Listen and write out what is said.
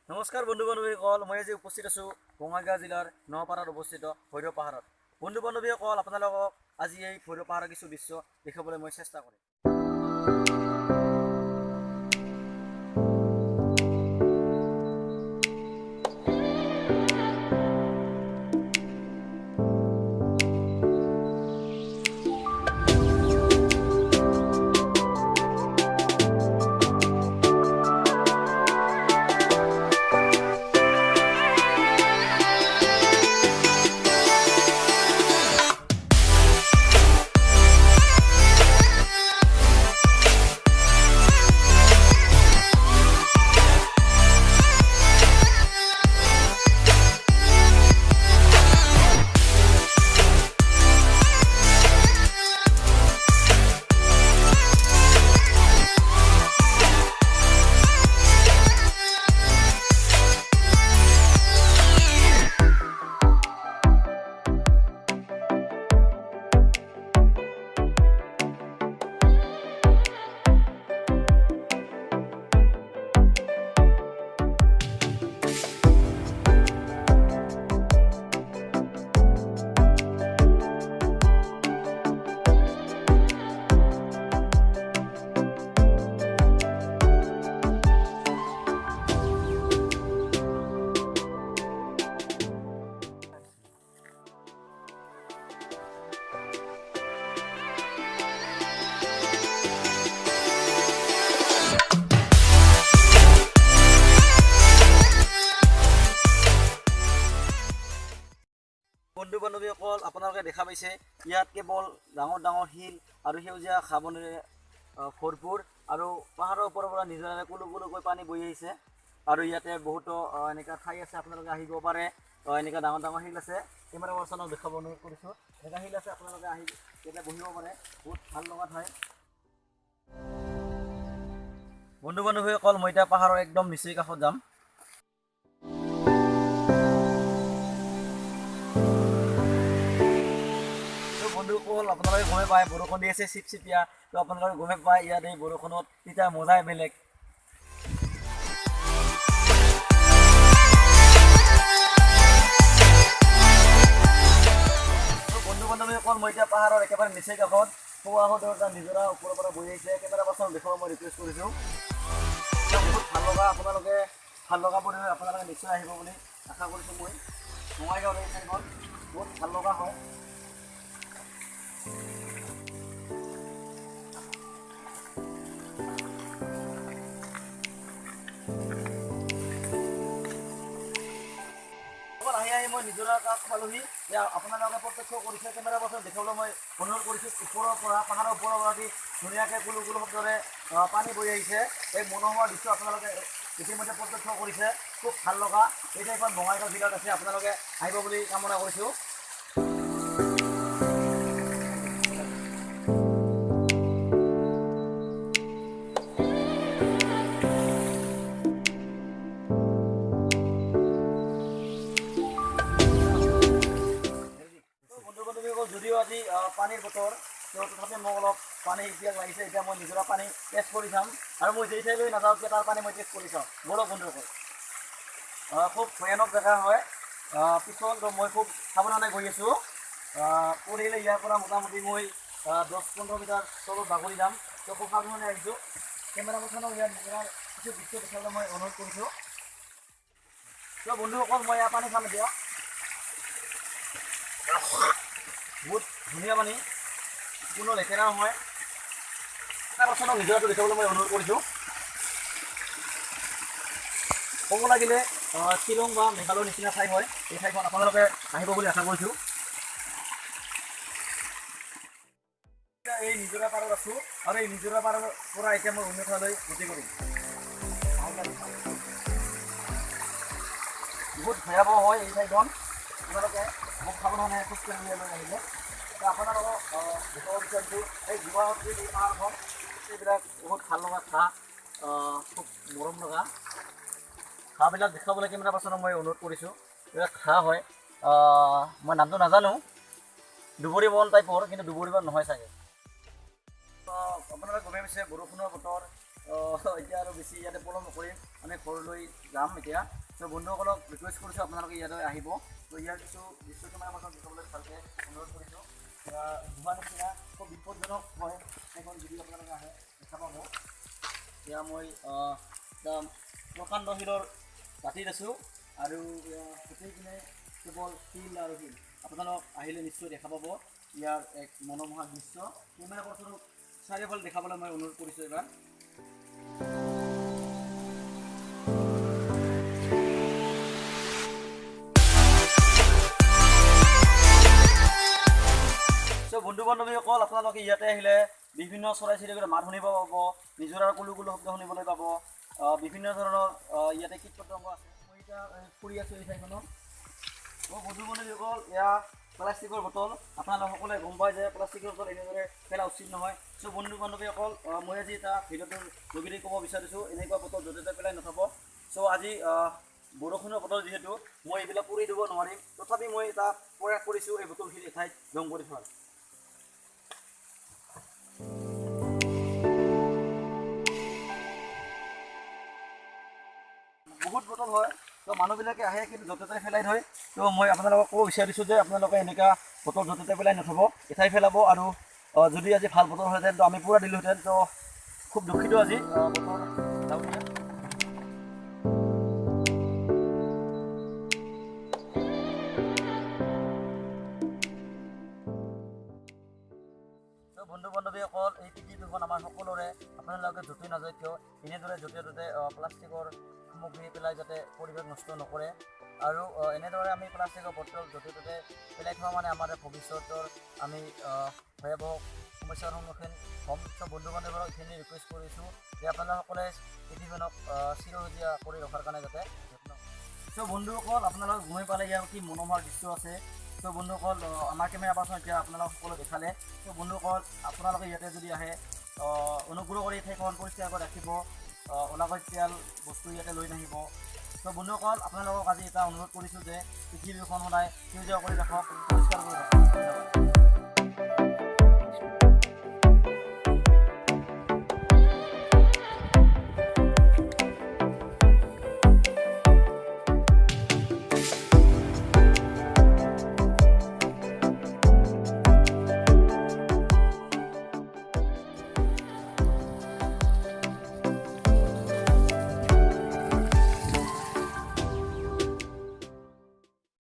নমস্কাৰ বন্ধু বান্ধৱীসকল, মই আজি উপস্থিত আছোঁ বঙাইগাঁও জিলাৰ নপাৰাত অৱস্থিত ভৈৰৱ পাহাৰত। বন্ধু বান্ধৱীসকল, আপোনালোকক আজি এই ভৈৰৱ পাহাৰৰ কিছু দৃশ্য দেখাবলৈ মই চেষ্টা কৰিম। বন্ধু বান্ধৱীসকল, আপোনালোকে দেখা পাইছে ইয়াত কেৱল ডাঙৰ ডাঙৰ শিল আৰু সেউজীয়া ঘাঁহ বনেৰে ভৰপূৰ, আৰু পাহাৰৰ ওপৰৰ পৰা নিজৰাৰে কুলু কুলুকৈ পানী বৈ আহিছে। আৰু ইয়াতে বহুতো এনেকুৱা ঠাই আছে, আপোনালোকে আহিব পাৰে। এনেকুৱা ডাঙৰ ডাঙৰ শিল আছে, কেমেৰা পাৰ্চনক দেখাব অনুৰোধ কৰিছোঁ। এনেকুৱা শিল আছে, আপোনালোকে আহি ইয়াতে বহিব পাৰে, বহুত ভাল লগা ঠাই। বন্ধু বান্ধৱীসকল, মই এতিয়া পাহাৰৰ একদম নিচেই কাষত যাম। বন্ধুসকল, আপোনালোকে গমে পায় বৰষুণ দি আছে চিপচিপীয়া, তো আপোনালোকে গমে পায় ইয়াত এই বৰষুণত তেতিয়া মজাই বেলেগ। বন্ধু বান্ধৱীসকল, মই এতিয়া পাহাৰৰ একেবাৰে নিচেই কাষত পুৱাহঁতৰ এটা নিজৰা ওপৰৰ পৰা বৈ আহিছে। কেমেৰা পাৰ্চনক দেখুৱাব মই ৰিকুৱেষ্ট কৰিছোঁ। বহুত ভাল লগা, আপোনালোকে ভাল লগা পৰিৱেশ, আপোনালোকে নিশ্চয় আহিব বুলি আশা কৰিছোঁ। মই বঙাইগাঁৱৰ এই ঠাইখন বহুত ভাল লগা হয়। আহি মই নিজৰাৰ কাষ পালোহি। আপোনালোকে প্ৰত্যক্ষ কৰিছে, কেমেৰা পাৰ্চন দেখাবলৈ মই অনুৰোধ কৰিছোঁ। ওপৰৰ পৰা পাহাৰৰ ওপৰৰ পৰা ধুনীয়াকৈ কুলু কুলু শব্দৰে পানী বৈ আহিছে। এই মনোমোহা দৃশ্য আপোনালোকে ইতিমধ্যে প্ৰত্যক্ষ কৰিছে। খুব ভাল লগা। এই ঠাইখন বঙাইগাঁও জিলাত আছে, আপোনালোকে আহিব বুলি কামনা কৰিছোঁ। যদিও আজি পানীৰ বতৰ, তথাপি মোক অলপ পানী এতিয়া লাগিছে। এতিয়া মই নিজৰা পানী টেষ্ট কৰি চাম, আৰু মই যেই ঠাইলৈ নাযাওঁকৈ তাৰ পানী মই টেষ্ট কৰি চাওঁ। বলক বন্ধুসকল, খুব ভয়ানক জেগা হয় পিছত। মই খুব সাৱধানে গৈ আছোঁ। পৰিলে ইয়াৰ পৰা মোটামুটি মই 10-15 মিটাৰ তলত বাগৰি যাম। তো খুব সাৱধানে আহিছোঁ। কেমেৰা পাৰ্চনক ইয়াৰ নিজৰাৰ কিছু দৃশ্য দেখাবলৈ মই অনুৰোধ কৰিছোঁ। তো বন্ধুসকল, মই ইয়াৰ পানী খাম এতিয়া। বহুত ধুনীয়া পানী, কোনো লেতেৰা নহয়। তাৰ পাছত নিজৰাটো দেখাবলৈ মই অনুৰোধ কৰিছোঁ। ক'ব লাগিলে শ্বিলং বা মেঘালয়ৰ নিচিনা ঠাই হয় এই ঠাইখন। আপোনালোকে আহিব বুলি আশা কৰিছোঁ। এই নিজৰা পাৰত আছোঁ, আৰু এই নিজৰা পাৰৰ পৰা এতিয়া মই অন্য ঠাইলৈ গতি কৰিম। বহুত ভয়াৱহ হয় এই ঠাইখন। আপোনালোকে মোক সাৱধানে খোজকাঢ়ি লৈ আহিলে। আপোনালোকক দেখুৱাব বিচাৰিছোঁ এই গুৱাহাটীৰ এই পাহাৰখন। এইবিলাক বহুত ভাল লগা ঘাঁহ, খুব মৰম লগা ঘাঁহবিলাক দেখাবলৈ কেমেৰা পাৰ্চনক মই অনুৰোধ কৰিছোঁ। এইবিলাক ঘাঁহ হয়, মই নামটো নাজানো। দুবৰি বন টাইপৰ, কিন্তু দুবৰি বন নহয় চাগে। আপোনালোকে গমে পাইছে বৰষুণৰ বতৰ, এতিয়া আৰু বেছি ইয়াতে পলম নকৰিম, আমি ঘৰলৈ যাম এতিয়া। ত' বন্ধুসকলক ৰিকুৱেষ্ট কৰিছোঁ আপোনালোকে ইয়াতে আহিব। ত' ইয়াৰ কিছু দৃশ্যটো মই আপোনাক দেখাবলৈ ভালকৈ অনুৰোধ কৰিছোঁ। ধোঁৱা নিচিনা খুব বিপদজনক হয় সেইখন যদি আপোনালোকে আহে দেখা পাব। এতিয়া মই প্ৰকাণ্ড শিলৰ দাঁতিত আছোঁ আৰু গোটেই পিনে কেৱল শিল আৰু শিল। আপোনালোক আহিলে নিশ্চয় দেখা পাব ইয়াৰ এক মনোমোহা দৃশ্য। কেমেৰা পাৰ্চনক চাৰিওফালে দেখাবলৈ মই অনুৰোধ কৰিছোঁ এইবাৰ। বন্ধু বান্ধৱীসকল, আপোনালোকে ইয়াতে আহিলে বিভিন্ন চৰাই চিৰিকটিৰ মাত শুনিব পাব, নিজৰাৰ কুলু কুলু শব্দ শুনিবলৈ পাব। বিভিন্ন ধৰণৰ ইয়াতে কীট পতংগ আছে। মই এতিয়া ফুৰি আছোঁ এই ঠাইখনত। বন্ধু বান্ধৱীসকল, এয়া প্লাষ্টিকৰ বটল। আপোনালোক সকলোৱে গম পায় যে প্লাষ্টিকৰ বটল এনেদৰে পেলা উচিত নহয়। চ' বন্ধু বান্ধৱীসকল, মই আজি এটা ভিডিঅ'টোৰ যোগেদি ক'ব বিচাৰিছোঁ, এনেকুৱা বটল য'তে ত'তে পেলাই নথ'ব। চ' আজি বৰষুণৰ বতৰ যিহেতু মই এইবিলাক পুৰি দিব নোৱাৰিম, তথাপি মই এটা প্ৰয়াস কৰিছোঁ এই বটলখিনি এঠাইত জম কৰি থোৱাৰ। বহুত বটল হয়, তো মানুহবিলাকে আহে কিন্তু য'তে ত'তে পেলাই থয়। তো মই আপোনালোকক ক'ব বিচাৰিছোঁ যে আপোনালোকে এনেকুৱা বটল য'তে ত'তে পেলাই নথ'ব, এঠাই পেলাব। আৰু যদি আজি ভাল বতৰ হ'লহেঁতেন তো আমি পূৰা দিলোঁহেঁতেন। তো খুব দুখিত আজি বতৰ ডাৱৰীয়া। বন্ধু বান্ধৱীসকল, এই পৃথিৱীখন আমাৰ সকলোৰে। আপোনালোকে য'তে নাযায় কিয় এনেদৰে য'তে ত'তে প্লাষ্টিকৰ সামগ্ৰী পেলাই যাতে পৰিৱেশ নষ্ট নকৰে। আৰু এনেদৰে আমি প্লাষ্টিকৰ বটল য'তে ত'তে পেলাই থোৱা মানে আমাৰ ভৱিষ্যতৰ আমি ভয়াৱহ সমস্যাৰ সন্মুখীন হ'ম। চ' বন্ধু বান্ধৱীসকলক এইখিনি ৰিকুৱেষ্ট কৰিছোঁ যে আপোনালোকসকলে পৃথিৱীখনক চিৰসেউজীয়া কৰি ৰখাৰ কাৰণে যাতে যত্ন। চ' বন্ধুসকল, আপোনালোকে গমে পালে ইয়াৰ কি মনোমোহা দৃশ্য আছে। চ' বন্ধুসকল, আমাৰ কেমেৰা পাৰ্চন এতিয়া আপোনালোক সকলো দেখালে। চ' বন্ধুসকল, আপোনালোকে ইয়াতে যদি আহে অনুগ্ৰহ কৰি ঠাইখন পৰিষ্কাৰ কৰি ৰাখিব, অলাগতিয়াল বস্তু ইয়াতে লৈ নাহিব। চ' বন্ধুসকল, আপোনালোকক আজি এটা অনুৰোধ কৰিছোঁ যে পৃথিৱীখন সদায় সেউজীয়া কৰি ৰাখক, পৰিষ্কাৰ কৰি ৰাখক। ধন্যবাদ।